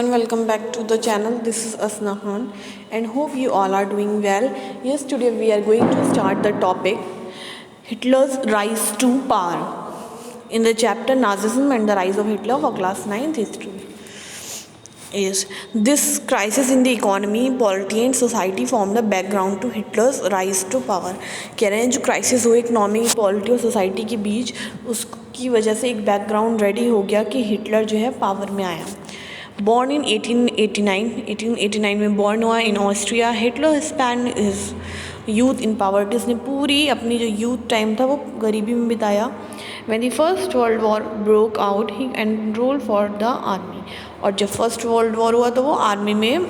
and welcome back to the channel. This is Asnahan and hope you all are doing well. Yes, today we are going to start the topic Hitler's rise to power in the chapter Nazism and the rise of Hitler for class 9th history. Yes, this crisis in the economy, polity and society formed the background to Hitler's rise to power. कह रहे हैं जो crisis हुई economy polity और society के बीच उसकी वजह से एक बैकग्राउंड रेडी हो गया कि हिटलर जो है पावर में आया. Born in 1889 में बॉर्न हुआ इन Austria. Hitler spend his youth in poverty. उसने पूरी अपनी जो यूथ टाइम था वो गरीबी में बिताया. When the First World War broke out, he enrolled for the army. और जब फर्स्ट वर्ल्ड वॉर हुआ तो वो आर्मी में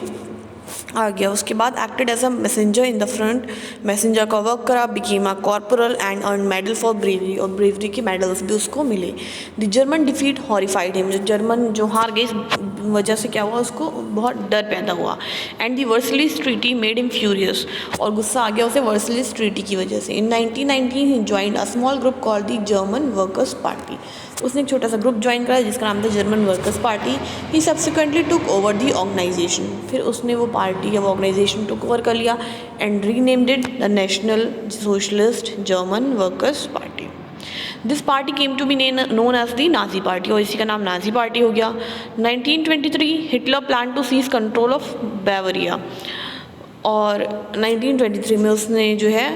आ गया. उसके बाद acted as a messenger in the front. Messenger का वर्क करा, became a corporal and earn medal for bravery. और ब्रेवरी के मेडल्स भी उसको मिले. The German defeat horrified him. जो जर्मन जो हार गई इस वजह से क्या हुआ उसको बहुत डर पैदा हुआ. And the Versailles treaty made him furious. और गुस्सा आ गया उसे वर्सलिस ट्रीटी की वजह से. इन 1919 he joined a small group called the German workers party. उसने एक छोटा सा ग्रुप ज्वाइन करा जिसका नाम था German workers party. He subsequently took over the organisation. फिर उसने वो पार्टी या वो ऑर्गेनाइजेशन टुक ओवर कर लिया and renamed it the national socialist German workers party. This party came to be known as the Nazi party. और इसी का नाम नाजी पार्टी हो गया. 1923 Hitler plan to seize control of Bavaria. और 1923 में उसने जो है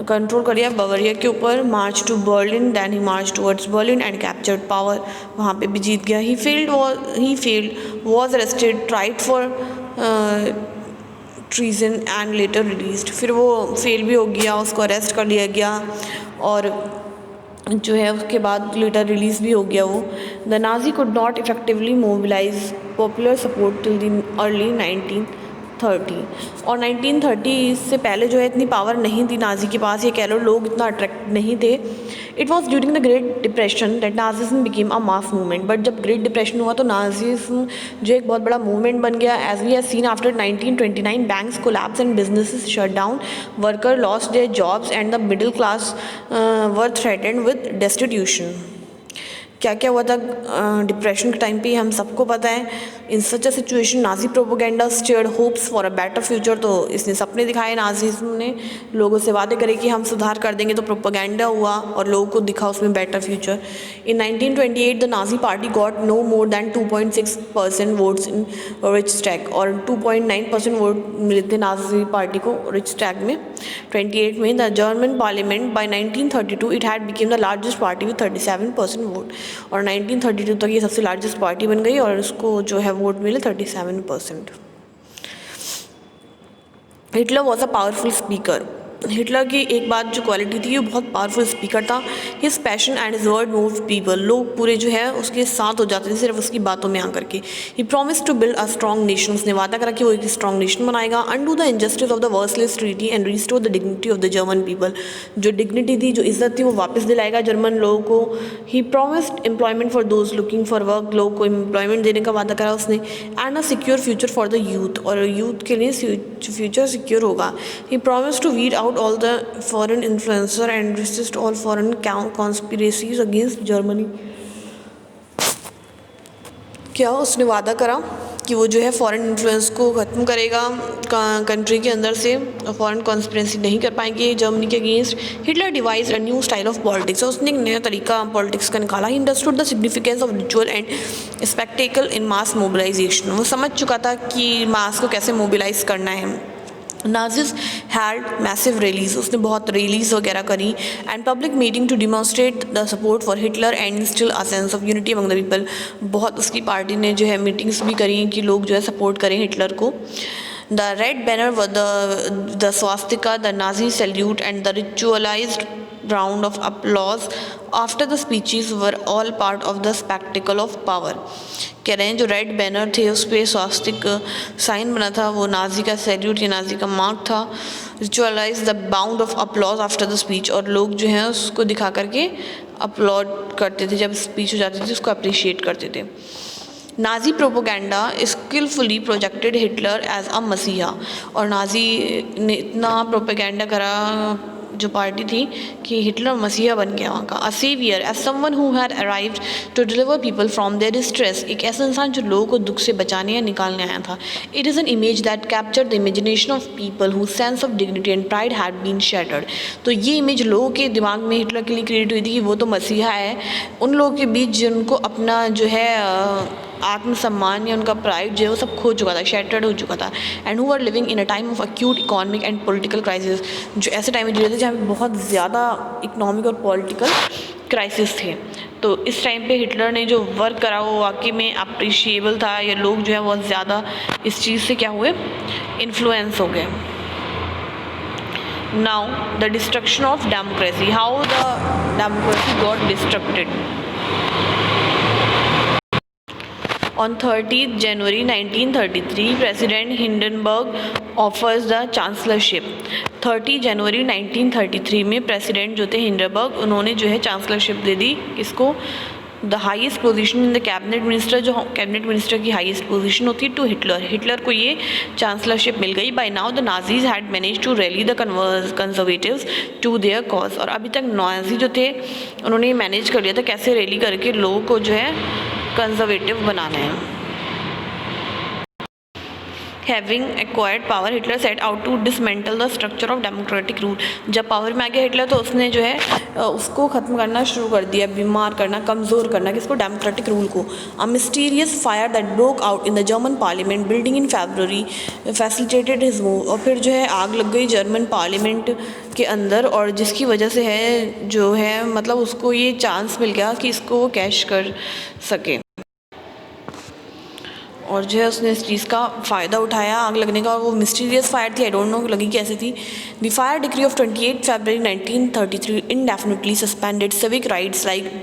कंट्रोल कर लिया बावरिया के ऊपर. March to Berlin. Then he march towards Berlin and captured power. वहाँ पे भी जीत गया. He failed was arrested, tried for treason and later released. फिर वो फेल भी हो गया, उसको अरेस्ट कर लिया गया और जो है उसके बाद लेटर रिलीज़ भी हो गया वो. The Nazi could not effectively mobilise popular support till the early 1930. और 1930 से पहले जो है इतनी पावर नहीं थी नाजी के पास. ये कह लो लोग इतना अट्रैक्ट नहीं थे. It was during the great depression that Nazism became a mass movement. But जब ग्रेट डिप्रेशन हुआ तो नाजिज्म जो एक बहुत बड़ा मूवमेंट बन गया. As we have seen after 1929 banks collapse and businesses shut down. Worker lost their jobs and the middle class were threatened with destitution. क्या क्या हुआ था डिप्रेशन के टाइम पे हम सबको पता है. In such a situation Nazi propaganda steered hopes for a better future. तो इसने सपने दिखाए नाजिज्म ने. लोगों से वादे करे कि हम सुधार कर देंगे. तो प्रोपोगेंडा हुआ और लोगों को दिखा उसमें better future. In 1928 the Nazi party got no more than 2.6% votes in Reichstag. और 2.9% वोट मिले थे नाजी पार्टी को रिचस्टैग में 28 में. The German parliament by 1932 it had became the largest party with 37% vote. और 1932 तक ये सबसे लार्जेस्ट पार्टी बन गई और उसको जो है वोट मिले 37%. Hitler was a powerful speaker. Hitler की एक बात जो क्वालिटी थी वो बहुत पावरफुल स्पीकर था. His passion and his word move people. लोग पूरे जो है उसके साथ हो जाते थे सिर्फ उसकी बातों में आकर के. He promise to build a strong nation. उसने वादा करा कि वो एक स्ट्रॉन्ग नेशन बनाएगा. Undo the injustice of the Versailles treaty and restore the dignity of the German people. जो डिग्निटी थी जो इज्जत थी वो वापस दिलाएगा जर्मन लोगों को. He promised employment for those looking for work. लोगों को एम्प्लॉयमेंट देने का वादा करा उसने. And a secure future for the youth. और यूथ के लिए फ्यूचर सिक्योर होगा. He promise to weed out all the foreign influencer and resist all foreign conspiracies against Germany. क्या उसने वादा करा कि वो जो है फॉरेन इन्फ्लुएंस को ख़त्म करेगा कंट्री के अंदर से. फॉरेन कॉन्स्पिरेसी नहीं कर पाएंगे जर्मनी के against. Hitler devise a new style of politics. उसने एक नया तरीका पॉलिटिक्स का निकाला. He understood the significance of ritual and spectacle in mass mobilisation. वो समझ चुका था कि मास को कैसे मोबिलाइज करना है. Nazis had massive rallies. उसने बहुत रैलीज वगैरह करी. And public meeting to demonstrate the support for Hitler and still a sense of unity among the people. बहुत उसकी पार्टी ने जो है मीटिंग्स भी करी कि लोग जो है सपोर्ट करें हिटलर को. The red banner the swastika the Nazi salute and the ritualised round of applause after the speeches were all part of the spectacle of power. कह रहे हैं जो रेड बैनर थे उस पर स्वास्तिक साइन बना था वो नाजी का सैल्यूट या नाजी का मार्क था. Ritualise the bound of applause after the speech. और लोग जो हैं उसको दिखा करके अपलॉड करते थे जब स्पीच हो जाती थी उसको अप्रिशिएट करते थे. Nazi propaganda skilfully projected Hitler as a मसीहा. और नाजी ने इतना प्रोपेगेंडा करा जो पार्टी थी कि हिटलर मसीहा बन गया वहाँ का। A saviour as someone who had arrived to deliver people from their distress, एक ऐसा इंसान जो लोगों को दुख से बचाने या निकालने आया था। It is an image that capture the imagination of people who sense of dignity and pride had been shattered. तो ये इमेज लोगों के दिमाग में हिटलर के लिए क्रिएट हुई थी कि वो तो मसीहा है, उन लोगों के बीच जिनको अपना जो है आत्मसम्मान या उनका प्राइड जो है वो सब खो चुका था, शैटर्ड हो चुका था। And who are living in a time of acute economic and political crisis, जो ऐसे टाइम में जी रहे थे जहाँ पे बहुत ज़्यादा इकोनॉमिक और पॉलिटिकल क्राइसिस थे। तो इस टाइम पे हिटलर ने जो वर्क करा वो वाकई में अप्रिशिएबल था, या लोग जो है बहुत ज़्यादा इस चीज़ से क्या हुए, इन्फ्लुएंस हो गए। Now the destruction of democracy, how the democracy got distracted. On 30th January 1933, President Hindenburg offers the chancellorship. 30 जनवरी 1933 में प्रेसिडेंट जो थे हिंडनबर्ग, उन्होंने जो है चांसलरशिप दे दी किसको, the highest position in the cabinet minister, जो कैबिनेट मिनिस्टर की हाईएस्ट पोजीशन होती है, टू हिटलर। हिटलर को ये चांसलरशिप मिल गई। By now the Nazis had manage to rally the conservatives to their cause, और अभी तक नाजी जो थे उन्होंने मैनेज कर लिया था कैसे रैली करके लोगों को जो है कंजर्वेटिव बनाना है। Having acquired power, Hitler set out to dismantle the structure of democratic rule. जब पावर में आ गया हिटलर तो उसने जो है उसको ख़त्म करना शुरू कर दिया, बीमार करना, कमज़ोर करना, किसको, डेमोक्रेटिक रूल को। A mysterious fire that broke out in the German parliament building in February facilitated his move, और फिर जो है आग लग गई जर्मन पार्लियामेंट के अंदर, और जिसकी वजह से है जो है मतलब उसको ये चांस मिल गया कि इसको वो कैश कर सके, और जो है उसने इस चीज़ का फ़ायदा उठाया आग लगने का। और वो मिस्टीरियस फायर थी, आई डोंट नो लगी कैसे थी। The fire decree of 28 February 1933 indefinitely suspended civic rights like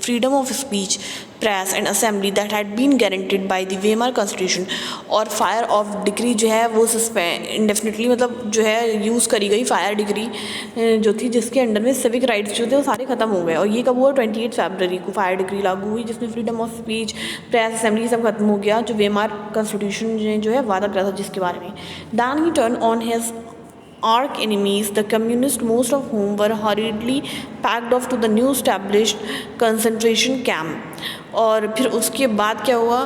freedom of speech, press and assembly that had been guaranteed by the Weimar Constitution। और फायर ऑफ डिक्री जो है वो indefinitely मतलब जो है यूज़ करी गई फायर डिक्री जो थी, जिसके अंडर में सिविक राइट्स जो थे वो सारे ख़त्म हो गए। और ये कब हुआ, 28 फरवरी को फायर डिक्री लागू हुई, जिसमें freedom of speech, press, assembly सब खत्म हो गया, जो वेमार कॉन्स्टिट्यूशन ने जो है वादा करा था जिसके बारे में। Then he turn on his arch enemies, the communists, most of whom were hurriedly packed off to the new established concentration camp। और फिर उसके बाद क्या हुआ,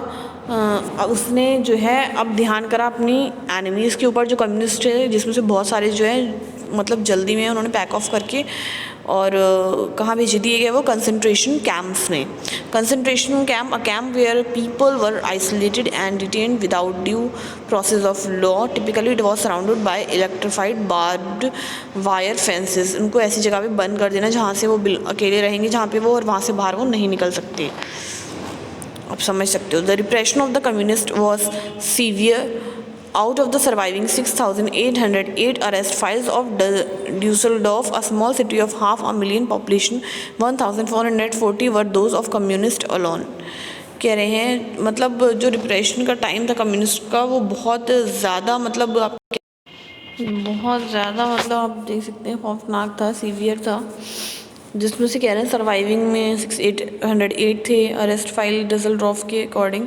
उसने जो है अब ध्यान करा अपनी एनिमीज़ के ऊपर जो कम्युनिस्ट थे, जिसमें से बहुत सारे जो है मतलब जल्दी में उन्होंने पैक ऑफ करके और कहाँ भेज दिए गए, वो कंसंट्रेशन कैंप्स में। Concentration camp, a camp where people were isolated and detained without due process of law. Typically it was surrounded by electrified barbed wire fences. उनको ऐसी जगह पे बंद कर देना जहाँ से वो अकेले रहेंगे, जहाँ पे वो, और वहाँ से बाहर वो नहीं निकल सकते। आप समझ सकते हो। The repression of the communist was severe. Out of the surviving 6,808 arrest files of Dusseldorf, a small city of 500,000 population, 1,440 were those of communist alone। कह रहे हैं मतलब जो रिप्रेशन का टाइम था कम्युनिस्ट का वो बहुत ज़्यादा मतलब आप देख सकते हैं खौफनाक था, सीवियर था, जिसमें से कह रहे हैं सर्वाइविंग में 6,808 थे अरेस्ट फाइल डसेल्डॉर्फ के अकॉर्डिंग,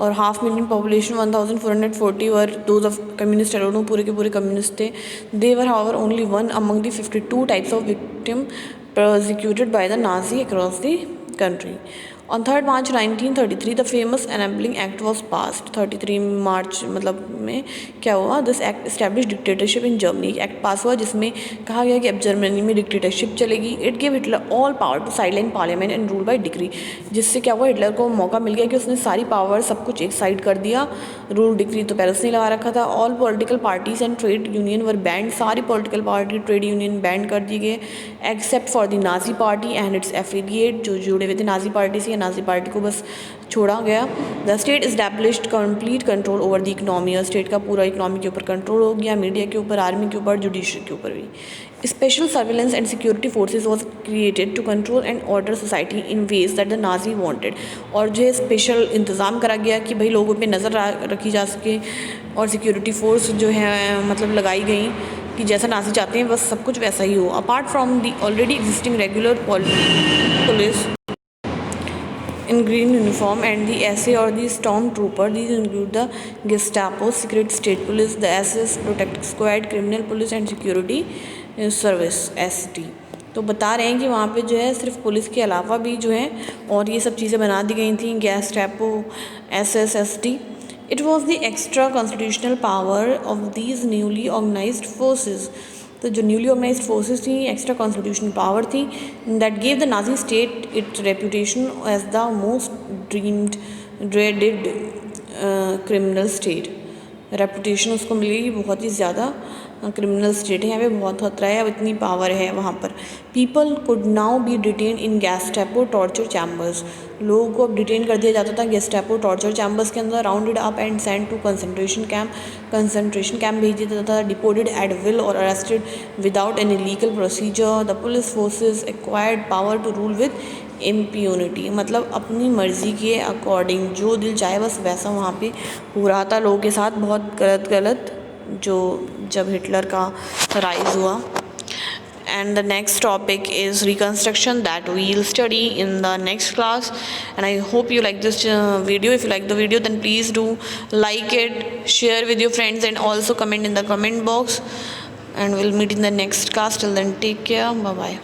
और 500,000 population, 1,440 were those of communist alone, पूरे के पूरे कम्युनिस्ट थे। They were however only one among the 52 types of victim prosecuted by the Nazi across the country। On 3rd March 1933 the famous Enabling Act was passed। 33 मार्च मतलब में क्या हुआ, this act establish dictatorship in Germany. Act पास हुआ जिसमें कहा गया कि अब जर्मनी में डिक्टेटरशिप चलेगी। It give Hitler all power to silent parliament and rule by decree. जिससे क्या हुआ, हिटलर को मौका मिल गया कि उसने सारी पावर सब कुछ एक साइड कर दिया। रूल डिक्री तो पहले उसने लगा रखा था। All political parties and trade union were banned. सारी political party, trade union banned कर दिए गए except for the Nazi party and its affiliate, जो जुड़े हुए थे नाजी पार्टी से, नाजी पार्टी को बस छोड़ा गया। The state established complete control over the economy. और स्टेट का पूरा इकनॉमी के ऊपर कंट्रोल हो गया, मीडिया के ऊपर, आर्मी के ऊपर, जुडिशरी के ऊपर भी। Special surveillance and security forces was created to control and order society in ways that the Nazi wanted. और जो है स्पेशल इंतज़ाम करा गया कि भाई लोगों पे नज़र रखी जा सके, और सिक्योरिटी फोर्स जो है मतलब लगाई गई कि जैसा नाजी चाहते हैं बस सब कुछ वैसा ही हो। Apart from the already existing regular police in green uniform and the SA or the storm trooper, these include the Gestapo, secret state police, the SS, protective squad, criminal police and security service ST। तो बता रहे हैं कि वहाँ पे जो है सिर्फ पुलिस के अलावा भी जो है और ये सब चीज़ें बना दी गई थी, गैस्टापो, SS, ST। It was the extra constitutional power of these newly organized forces। तो जो न्यूली ऑर्गेनाइज्ड फोर्सेस थी, एक्स्ट्रा कॉन्स्टिट्यूशनल पावर थी, that gave the Nazi state it reputation as the most dreaded criminal state. Reputation उसको मिलेगी बहुत ही ज़्यादा criminal state है, यहाँ पे बहुत खतरा है, अब इतनी पावर है वहाँ पर। People could now be detain in Gestapo torture chambers. लोगों को अब डिटेन कर दिया जाता था गैस्टापो टॉर्चर चैम्बर्स के अंदर, rounded up and send to concentration camp भेज दिया जाता था, डिपोटेड एट विल और arrested without any legal procedure. The police forces acquired power to rule with impunity. मतलब अपनी मर्ज़ी के अकॉर्डिंग जो दिल चाहे बस वैसा वहाँ पे हो रहा था लोगों के साथ, बहुत गलत जो जब हिटलर का राइज हुआ। And the next topic is reconstruction that we'll study in the next class, and I hope you like this video. If you like the video, then please do like it, share with your friends, and also comment in the comment box, and we'll meet in the next class. Till then, take care, bye bye.